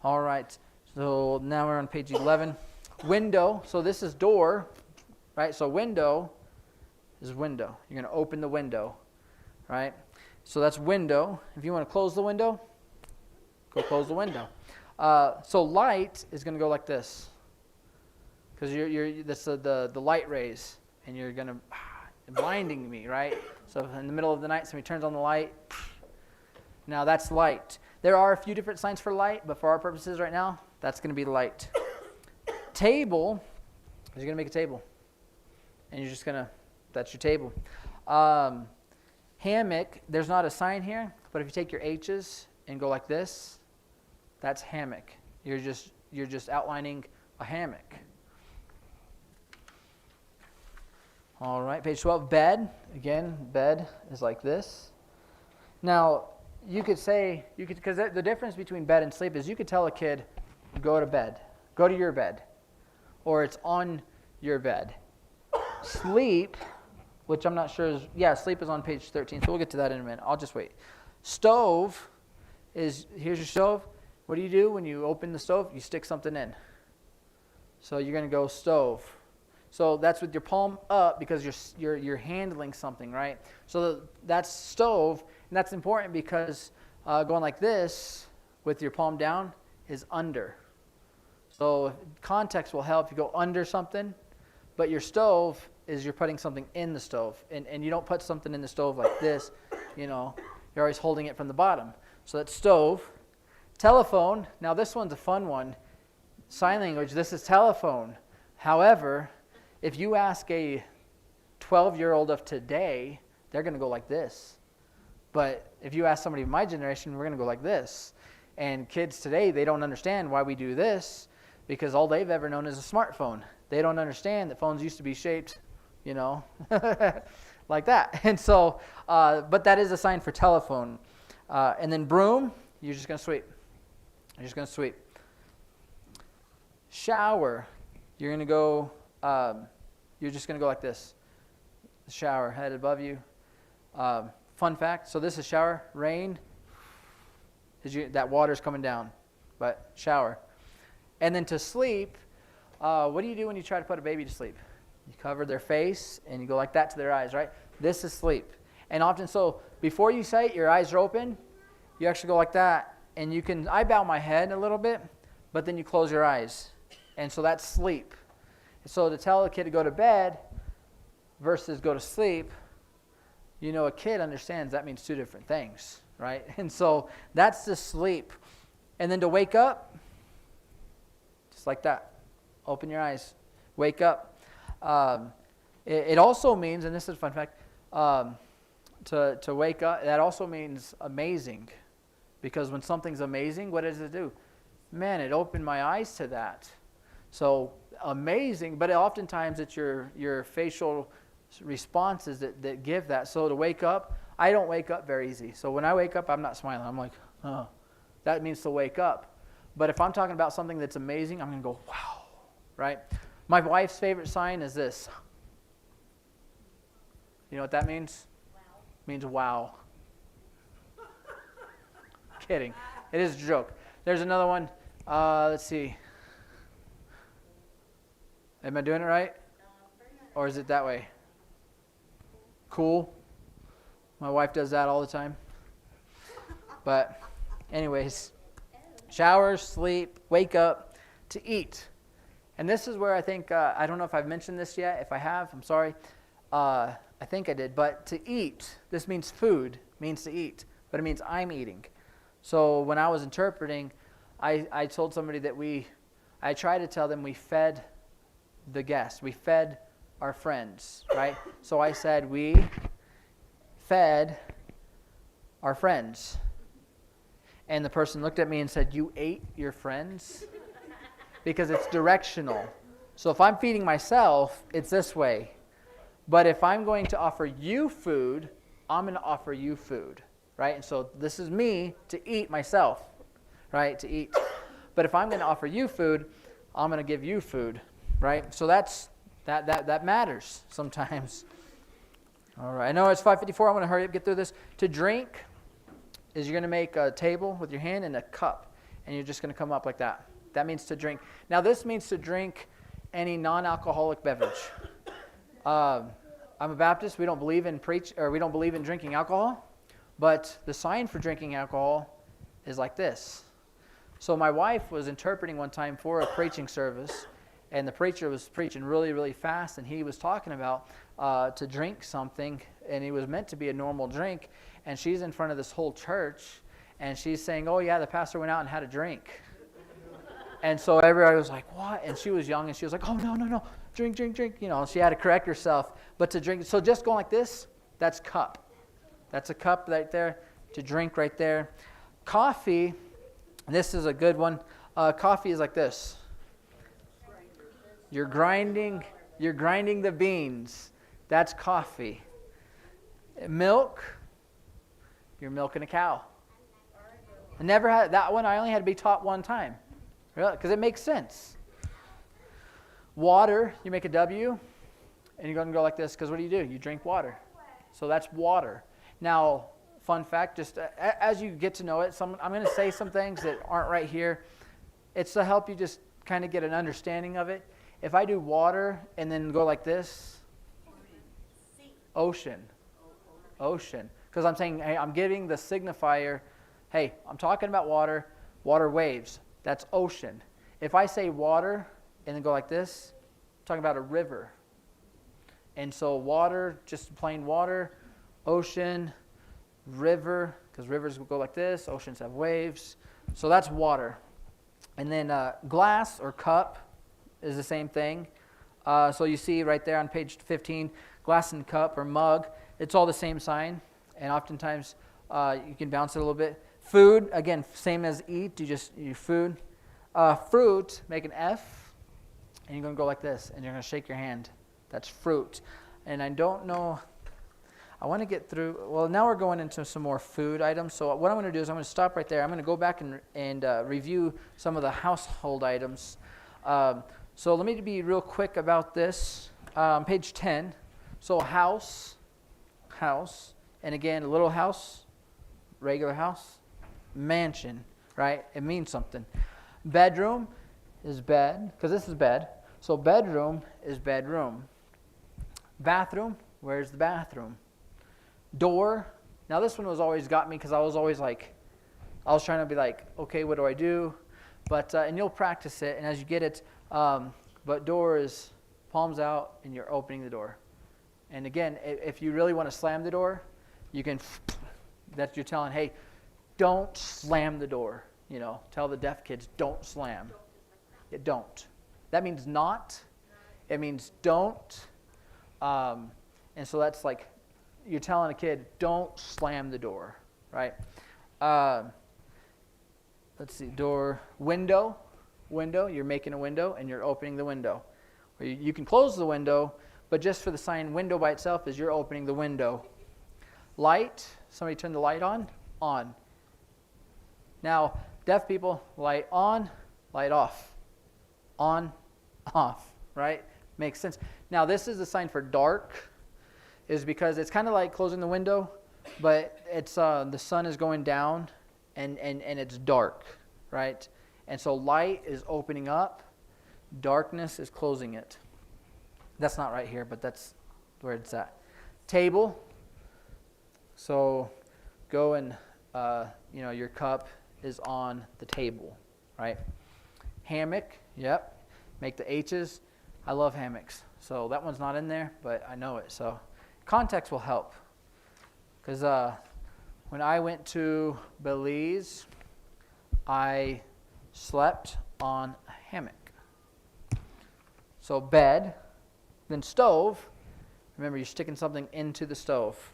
All right, so now we're on page 11. Window, so this is door, right? So window is window. You're going to open the window, right? So that's window. If you want to close the window, go close the window. So light is going to go like this, because that's the light rays, and you're going to blinding me, right? So in the middle of the night, somebody turns on the light. Now that's light. There are a few different signs for light, but for our purposes right now, that's going to be light. Table is you're going to make a table, and you're just going to, that's your table. Hammock, there's not a sign here, but if you take your H's and go like this, that's hammock. You're just outlining a hammock. All right, page 12, bed. Again, bed is like this. Now, you could say, because the difference between bed and sleep is you could tell a kid, go to bed, go to your bed, or it's on your bed. Sleep, which I'm not sure is, sleep is on page 13, so we'll get to that in a minute. I'll just wait. Stove is, here's your stove. What do? When you open the stove? You stick something in. So you're going to go stove. So that's with your palm up because you're handling something, right? So that's stove, and that's important because going like this with your palm down is under. So context will help. You go under something, but your stove is you're putting something in the stove, and you don't put something in the stove like this. You're always holding it from the bottom. So that's stove. Telephone. Now this one's a fun one. Sign language. This is telephone. However, if you ask a 12-year-old of today, they're going to go like this. But if you ask somebody of my generation, we're going to go like this. And kids today, they don't understand why we do this because all they've ever known is a smartphone. They don't understand that phones used to be shaped, like that. And so, but that is a sign for telephone. And then broom, you're just going to sweep. You're just going to sweep. Shower, you're going to go... you're just going to go like this. Shower, head above you. Fun fact, so this is shower. Rain, that water's coming down. But shower. And then to sleep, what do you do when you try to put a baby to sleep? You cover their face and you go like that to their eyes, right? This is sleep. And often so, before you say it, your eyes are open. You actually go like that. And I bow my head a little bit, but then you close your eyes. And so that's sleep. So to tell a kid to go to bed versus go to sleep, a kid understands that means two different things, right? And so that's the sleep. And then to wake up, just like that. Open your eyes. Wake up. It also means, and this is a fun fact, to wake up, that also means amazing. Because when something's amazing, what does it do? Man, it opened my eyes to that. So amazing, but oftentimes it's your facial responses that give that. So to wake up, I don't wake up very easy. So when I wake up, I'm not smiling. I'm like, oh, that means to wake up. But if I'm talking about something that's amazing, I'm going to go, wow, right? My wife's favorite sign is this. You know what that means? Wow. It means wow. Kidding. It is a joke. There's another one. Let's see. Am I doing it right? Or is it that way? Cool. My wife does that all the time. But anyways, shower, sleep, wake up, to eat. And this is where I think, I don't know if I've mentioned this yet. If I have, I'm sorry. I think I did. But to eat, this means food, means to eat. But it means I'm eating. So when I was interpreting, I told somebody that I tried to tell them we fed the guests. We fed our friends, right? So I said we fed our friends. And the person looked at me and said, "You ate your friends?" Because it's directional. So if I'm feeding myself, it's this way. But if I'm going to offer you food, I'm going to offer you food, right? And so this is me to eat myself, right? To eat. But if I'm going to offer you food, I'm going to give you food, right? So that matters sometimes. All right. I know it's 5:54. I'm going to hurry up, get through this. To drink is you're going to make a table with your hand and a cup, and you're just going to come up like that. That means to drink. Now this means to drink any non-alcoholic beverage. I'm a Baptist. We don't believe in drinking alcohol, but the sign for drinking alcohol is like this. So my wife was interpreting one time for a preaching service, and the preacher was preaching really, really fast, and he was talking about to drink something, and it was meant to be a normal drink, and she's in front of this whole church, and she's saying, "Oh yeah, the pastor went out and had a drink." And so everybody was like, "What?" And she was young, and she was like, "Oh, no, drink. You know, she had to correct herself. But to drink, so just going like this, that's cup. That's a cup right there, to drink right there. Coffee, this is a good one. Coffee is like this. You're grinding the beans. That's coffee. Milk, you're milking a cow. I never had that one. I only had to be taught one time. Really? Because it makes sense. Water, you make a W, and you're going to go like this, because what do? You drink water. So that's water. Now, fun fact, just as you get to know it, I'm going to say some things that aren't right here. It's to help you just kind of get an understanding of it. If I do water and then go like this, ocean. Because I'm saying, hey, I'm giving the signifier, hey, I'm talking about water waves. That's ocean. If I say water and then go like this, I'm talking about a river. And so water, just plain water, ocean, river, because rivers will go like this, oceans have waves. So that's water. And then glass or cup is the same thing. So you see right there on page 15, glass and cup or mug, it's all the same sign. And oftentimes you can bounce it a little bit. Food, again, same as eat, you food. Fruit, make an F, and you're going to go like this, and you're going to shake your hand. That's fruit. And I don't know, I want to get through, well, now we're going into some more food items. So what I'm going to do is I'm going to stop right there. I'm going to go back and review some of the household items. So let me be real quick about this. Page 10, so house, and again, a little house, regular house, mansion, right? It means something. Bedroom is bed, because this is bed. So bedroom is bedroom. Bathroom, where's the bathroom? Door. Now this one was always got me because I was always like, I was trying to be like, okay, what do I do? But and you'll practice it, and as you get it, but door is palms out, and you're opening the door. And again, if you really want to slam the door, you can. That you're telling, hey, don't slam the door. You know, tell the deaf kids, don't slam. It don't. That means not. It means don't. And so that's like, you're telling a kid, don't slam the door, right? Let's see, door, window, you're making a window and you're opening the window. Or you can close the window, but just for the sign window by itself is you're opening the window. Light, somebody turn the light on. Now, deaf people, light on, light off. On, off, right? Makes sense. Now, this is the sign for dark, is because it's kind of like closing the window, but it's the sun is going down and it's dark, right? And so light is opening up, darkness is closing it. That's not right here, but that's where it's at. Table. So go and, your cup is on the table, right? Hammock, yep. Make the H's. I love hammocks. So that one's not in there, but I know it. So context will help. Because when I went to Belize, I slept on a hammock. So bed, then stove. Remember, you're sticking something into the stove.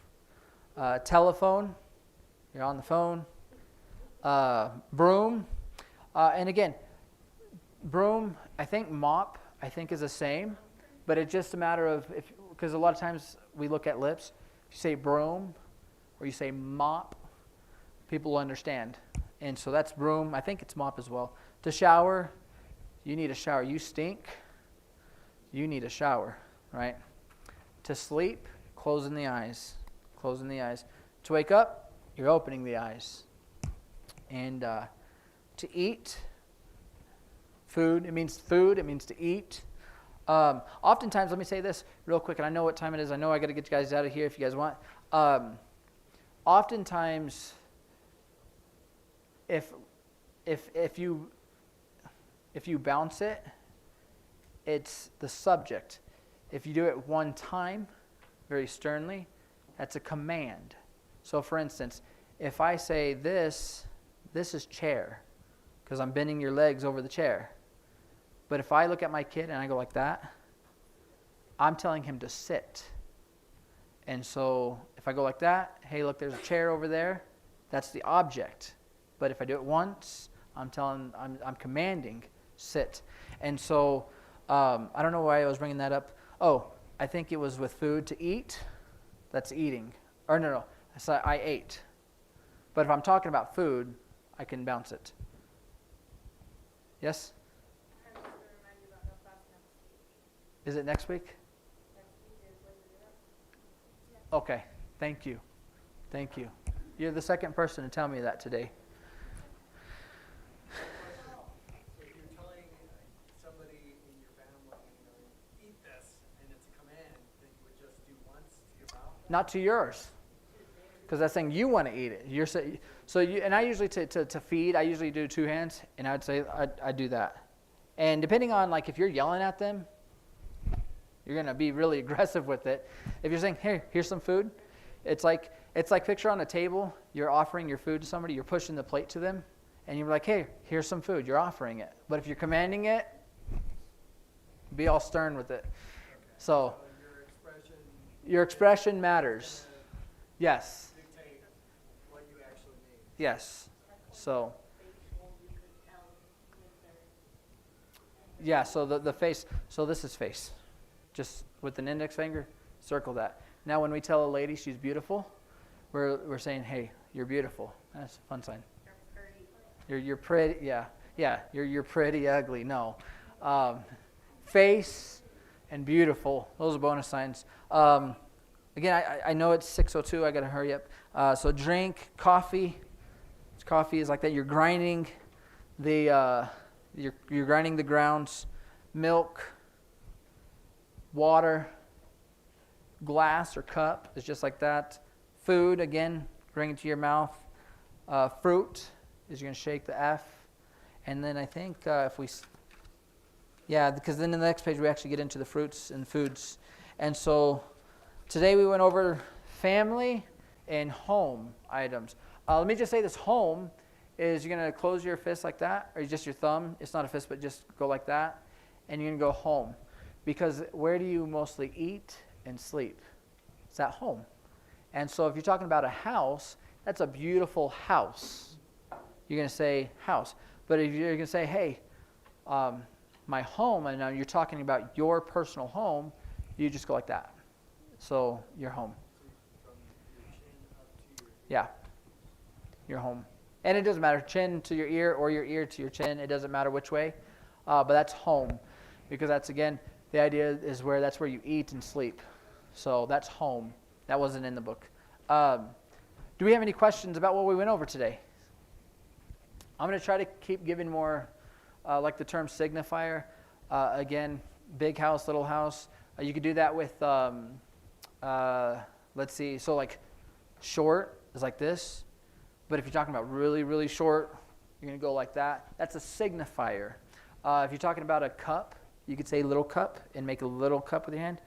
Telephone, you're on the phone. broom, and again, broom, I think mop, I think is the same, but it's just a matter of, because a lot of times we look at lips, if you say broom or you say mop, people will understand. And so that's broom, I think it's mop as well. To shower, you need a shower. You stink, you need a shower, right? To sleep, closing the eyes, closing the eyes. To wake up, you're opening the eyes. And to eat, food, it means to eat. Oftentimes, let me say this real quick, and I know what time it is. I know I got to get you guys out of here if you guys want. Oftentimes, if you bounce it, it's the subject. If you do it one time, very sternly, that's a command. So, for instance, if I say this is chair, because I'm bending your legs over the chair. But if I look at my kid and I go like that, I'm telling him to sit. And so if I go like that, hey, look, there's a chair over there, that's the object. But if I do it once, I'm commanding, sit. And so I don't know why I was bringing that up. Oh, I think it was with food. To eat, that's eating. Or no, I ate. But if I'm talking about food, I can bounce it. Yes? I'm just gonna remind you about no class next week. Is it next week? Next week is Wednesday. Okay, thank you. Thank you. You're the second person to tell me that today. If you're telling somebody in your family, eat this, and it's a command, then you would just do once to your mouth? Not to yours. Because that's saying you want to eat it. And I usually, to feed, I usually do two hands, and I would say I do that. And depending on, like, if you're yelling at them, you're going to be really aggressive with it. If you're saying, hey, here's some food, it's like picture on a table, you're offering your food to somebody, you're pushing the plate to them, and you're like, hey, here's some food, you're offering it. But if you're commanding it, be all stern with it. So your expression matters. Yes. Dictate what you actually mean. Yes. So. Yeah, so the face, so this is face. Just with an index finger, circle that. Now when we tell a lady she's beautiful, we're saying, hey, you're beautiful. That's a fun sign. You're pretty, yeah. You're pretty ugly. No. Face and beautiful, those are bonus signs. Again, I know it's 6:02. I got to hurry up. So drink, coffee. Coffee is like that. You're grinding the you're grinding the grounds. Milk, water, glass or cup is just like that. Food, again, bring it to your mouth. Fruit is you're going to shake the F. And then I think because then in the next page we actually get into the fruits and foods. And so today we went over family and home items. Let me just say this: home is you're going to close your fist like that, or just your thumb. It's not a fist, but just go like that. And you're going to go home. Because where do you mostly eat and sleep? It's at home. And so if you're talking about a house, that's a beautiful house. You're going to say house. But if you're going to say, hey, my home, and now you're talking about your personal home, you just go like that. So you're home. From your chin up to your Yeah. You're home. And it doesn't matter, chin to your ear or your ear to your chin. It doesn't matter which way. But that's home. Because that's, again, the idea is that's where you eat and sleep. So that's home. That wasn't in the book. Do we have any questions about what we went over today? I'm going to try to keep giving more, like the term signifier. Again, big house, little house. You could do that with, let's see, so like short is like this. But if you're talking about really, really short, you're going to go like that. That's a signifier. If you're talking about a cup, you could say little cup and make a little cup with your hand.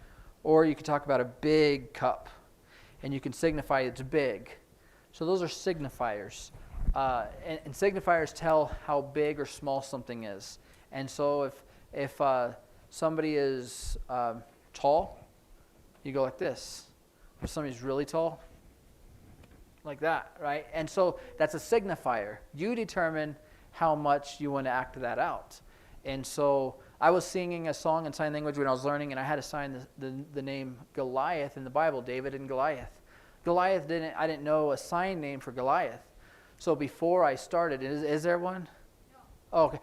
Or you could talk about a big cup, and you can signify it's big. So those are signifiers. And signifiers tell how big or small something is. And so if somebody is tall, you go like this. If somebody's really tall, like that, right? And so that's a signifier. You determine how much you want to act that out. And so I was singing a song in sign language when I was learning, and I had to sign the name Goliath in the Bible, David and Goliath. Goliath I didn't know a sign name for Goliath. So before I started, is there one? No. Oh, okay.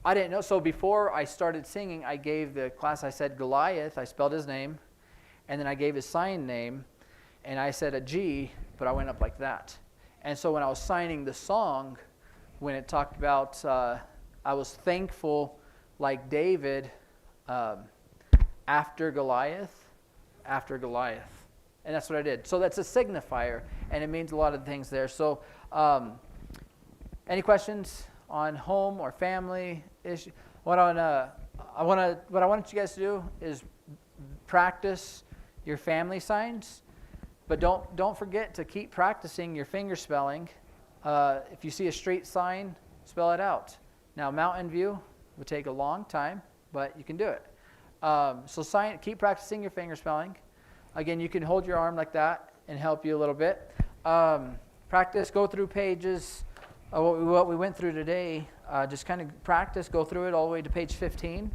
I didn't know. So before I started singing, I gave the class, I said Goliath, I spelled his name, and then I gave his sign name, and I said a G, but I went up like that. And so when I was signing the song, when it talked about, I was thankful like David after Goliath. And that's what I did. So that's a signifier, and it means a lot of things there. So any questions on home or family issue? What I want you guys to do is practice your family signs, but don't forget to keep practicing your finger spelling. If you see a street sign, spell it out. Now, Mountain View would take a long time, but you can do it. Keep practicing your finger spelling. Again, you can hold your arm like that and help you a little bit. Practice, go through pages. What we went through today, just kind of practice, go through it all the way to page 15.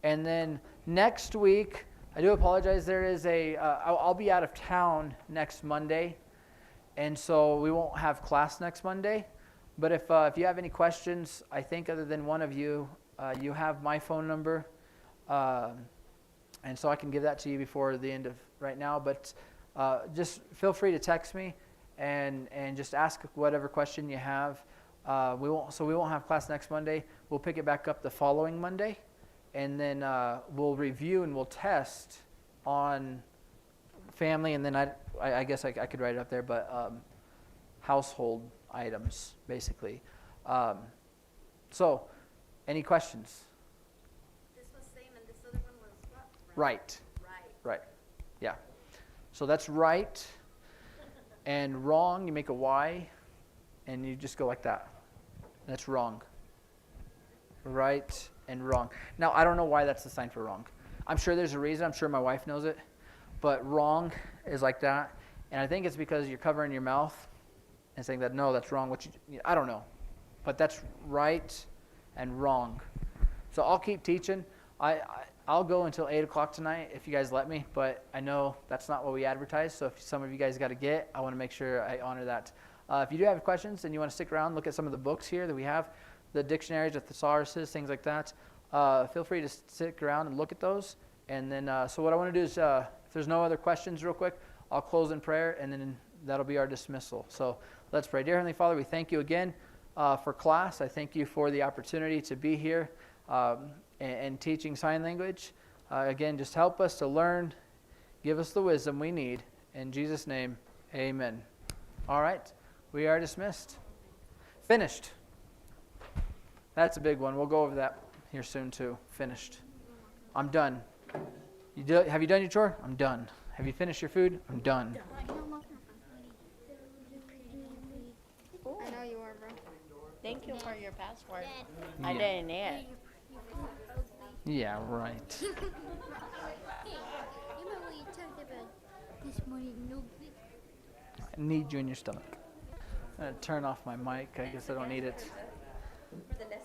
And then next week, I do apologize, there is I'll be out of town next Monday, and so we won't have class next Monday. But if you have any questions, I think other than one of you, you have my phone number, and so I can give that to you before the end of right now. But just feel free to text me and just ask whatever question you have. We won't have class next Monday. We'll pick it back up the following Monday, and then we'll review and we'll test on family, and then I guess I could write it up there, but household items, basically. So, any questions? This was same and this other one was what? Right. Right. Yeah. So that's right. And wrong, you make a Y, and you just go like that. That's wrong. Right and wrong. Now, I don't know why that's the sign for wrong. I'm sure there's a reason. I'm sure my wife knows it. But wrong is like that. And I think it's because you're covering your mouth and saying that, no, that's wrong. I don't know. But that's right and wrong. So I'll keep teaching. I'll go until 8 o'clock tonight if you guys let me. But I know that's not what we advertise. So if some of you guys got to get, I want to make sure I honor that. If you do have questions and you want to stick around, look at some of the books here that we have, the dictionaries, the thesauruses, things like that. Feel free to stick around and look at those. And then, so what I want to do is, if there's no other questions real quick, I'll close in prayer, and then that'll be our dismissal. So let's pray. Dear Heavenly Father, we thank you again for class. I thank you for the opportunity to be here and teaching sign language. Again, just help us to learn. Give us the wisdom we need. In Jesus' name, amen. All right. We are dismissed. Finished. That's a big one. We'll go over that here soon too. Finished. I'm done. Have you done your chore? I'm done. Have you finished your food? I'm done. I know you are, bro. Thank you for your password. Yeah. I didn't need it. Yeah, right. You remember what you talked about this morning? No. I need you in your stomach. I'm going to turn off my mic. I guess I don't need it. For the lesson.